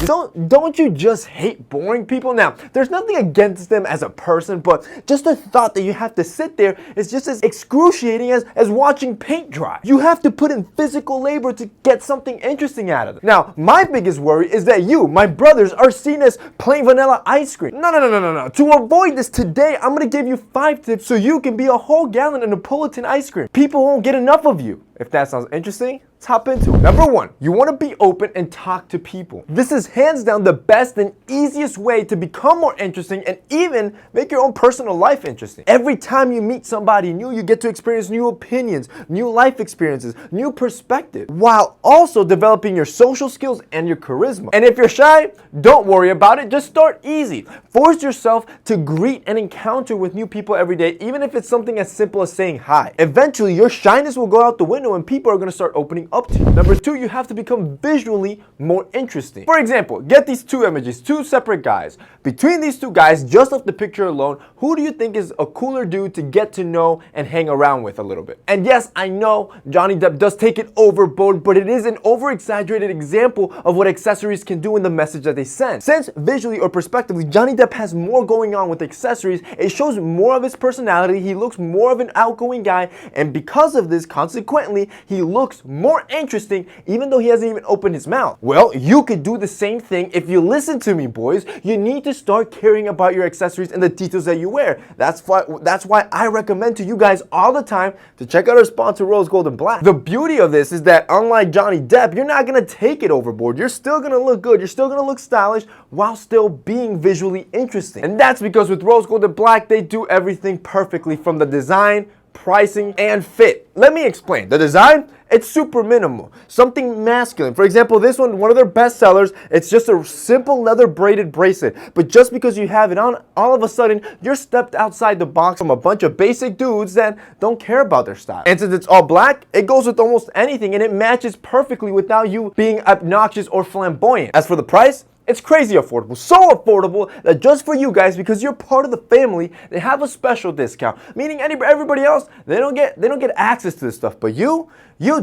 Don't you just hate boring people? Now, there's nothing against them as a person, but just the thought that you have to sit there is just as excruciating as watching paint dry. You have to put in physical labor to get something interesting out of it. Now, my biggest worry is that you, my brothers, are seen as plain vanilla ice cream. No. To avoid this today, I'm gonna give you 5 tips so you can be a whole gallon of Neapolitan ice cream. People won't get enough of you. If that sounds interesting, let's hop into it. Number 1, you want to be open and talk to people. This is hands down the best and easiest way to become more interesting and even make your own personal life interesting. Every time you meet somebody new, you get to experience new opinions, new life experiences, new perspectives, while also developing your social skills and your charisma. And if you're shy, don't worry about it. Just start easy. Force yourself to greet and encounter with new people every day, even if it's something as simple as saying hi. Eventually, your shyness will go out the window and people are going to start opening up to you. Number 2, you have to become visually more interesting. For example, get these 2 images, 2 separate guys. Between these 2 guys, just off the picture alone, who do you think is a cooler dude to get to know and hang around with a little bit? And yes, I know Johnny Depp does take it overboard, but it is an over-exaggerated example of what accessories can do in the message that they send. Since visually or perspectively, Johnny Depp has more going on with accessories, it shows more of his personality, he looks more of an outgoing guy, and because of this, consequently, he looks more interesting even though he hasn't even opened his mouth. Well, you could do the same thing if you listen to me, boys. You need to start caring about your accessories and the details that you wear. That's why I recommend to you guys all the time to check out our sponsor, Rose Gold & Black. The beauty of this is that unlike Johnny Depp, you're not going to take it overboard. You're still going to look good. You're still going to look stylish while still being visually interesting. And that's because with Rose Gold & Black, they do everything perfectly from the design, pricing, and fit. Let me explain. The design, it's super minimal. Something masculine. For example, this one of their best sellers, it's just a simple leather braided bracelet. But just because you have it on, all of a sudden, you're stepped outside the box from a bunch of basic dudes that don't care about their style. And since it's all black, it goes with almost anything and it matches perfectly without you being obnoxious or flamboyant. As for the price, it's crazy affordable, so affordable that just for you guys, because you're part of the family, they have a special discount. Meaning everybody else, they don't get access to this stuff, but you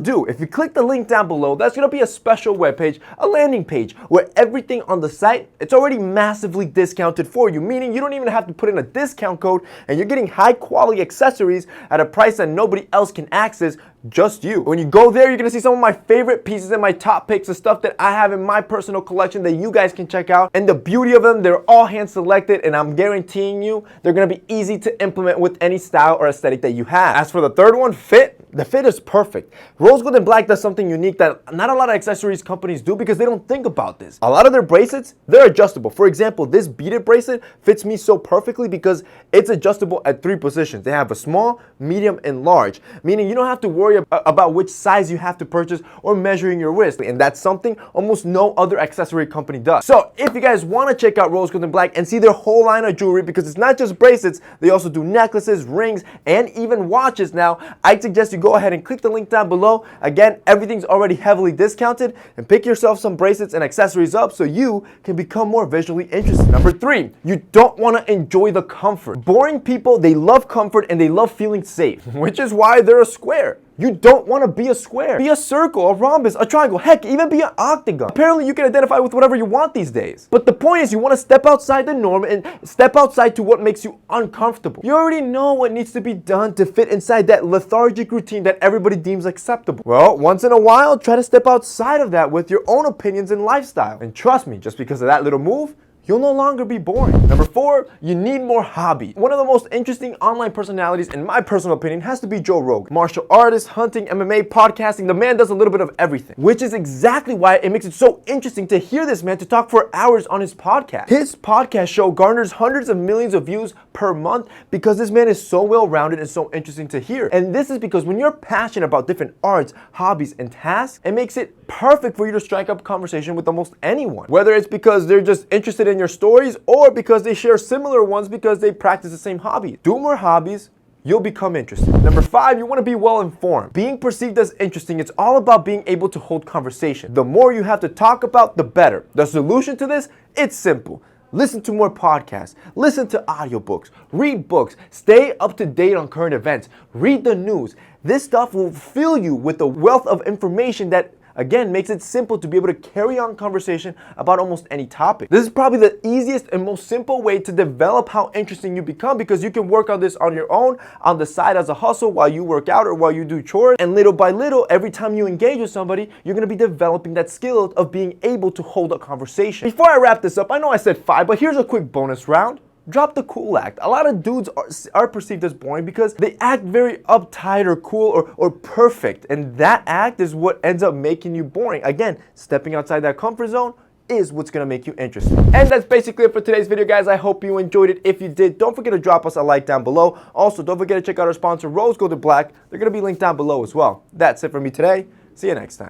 do. If you click the link down below, that's gonna be a special webpage, a landing page, where everything on the site, it's already massively discounted for you, meaning you don't even have to put in a discount code, and you're getting high quality accessories at a price that nobody else can access, just you. When you go there, you're gonna see some of my favorite pieces and my top picks of stuff that I have in my personal collection that you guys can check out. And the beauty of them, they're all hand selected, and I'm guaranteeing you they're gonna be easy to implement with any style or aesthetic that you have. As for the third one, fit. The fit is perfect. Rose Gold & Black does something unique that not a lot of accessories companies do because they don't think about this. A lot of their bracelets, they're adjustable. For example, this beaded bracelet fits me so perfectly because it's adjustable at 3 positions. They have a small, medium, and large, meaning you don't have to worry about which size you have to purchase or measuring your wrist. And that's something almost no other accessory company does. So if you guys want to check out Rose Gold & Black and see their whole line of jewelry, because it's not just bracelets, they also do necklaces, rings, and even watches now, I'd suggest you go ahead and click the link down below. Again, everything's already heavily discounted, and pick yourself some bracelets and accessories up so you can become more visually interested. Number 3, you don't want to enjoy the comfort. Boring people, they love comfort and they love feeling safe, which is why they're a square. You don't want to be a square. Be a circle, a rhombus, a triangle, heck, even be an octagon. Apparently, you can identify with whatever you want these days. But the point is, you want to step outside the norm and step outside to what makes you uncomfortable. You already know what needs to be done to fit inside that lethargic routine that everybody deems acceptable. Well, once in a while, try to step outside of that with your own opinions and lifestyle. And trust me, just because of that little move, you'll no longer be boring. Number 4, you need more hobby. One of the most interesting online personalities, in my personal opinion, has to be Joe Rogan. Martial artist, hunting, MMA, podcasting, the man does a little bit of everything, which is exactly why it makes it so interesting to hear this man to talk for hours on his podcast. His podcast show garners hundreds of millions of views per month because this man is so well-rounded and so interesting to hear. And this is because when you're passionate about different arts, hobbies, and tasks, it makes it perfect for you to strike up conversation with almost anyone. Whether it's because they're just interested in your stories or because they share similar ones because they practice the same hobby. Do more hobbies, you'll become interested. Number 5, you want to be well informed. Being perceived as interesting, it's all about being able to hold conversation. The more you have to talk about, the better. The solution to this, it's simple. Listen to more podcasts, listen to audiobooks, read books, stay up to date on current events, read the news. This stuff will fill you with a wealth of information that again, makes it simple to be able to carry on conversation about almost any topic. This is probably the easiest and most simple way to develop how interesting you become, because you can work on this on your own, on the side as a hustle while you work out or while you do chores, and little by little, every time you engage with somebody, you're going to be developing that skill of being able to hold a conversation. Before I wrap this up, I know I said 5, but here's a quick bonus round. Drop the cool act. A lot of dudes are perceived as boring because they act very uptight or cool or perfect, and that act is what ends up making you boring. Again, stepping outside that comfort zone is what's gonna make you interesting. And that's basically it for today's video, guys. I hope you enjoyed it. If you did, don't forget to drop us a like down below. Also, don't forget to check out our sponsor, Rose Gold and Black. They're gonna be linked down below as well. That's it for me today. See you next time.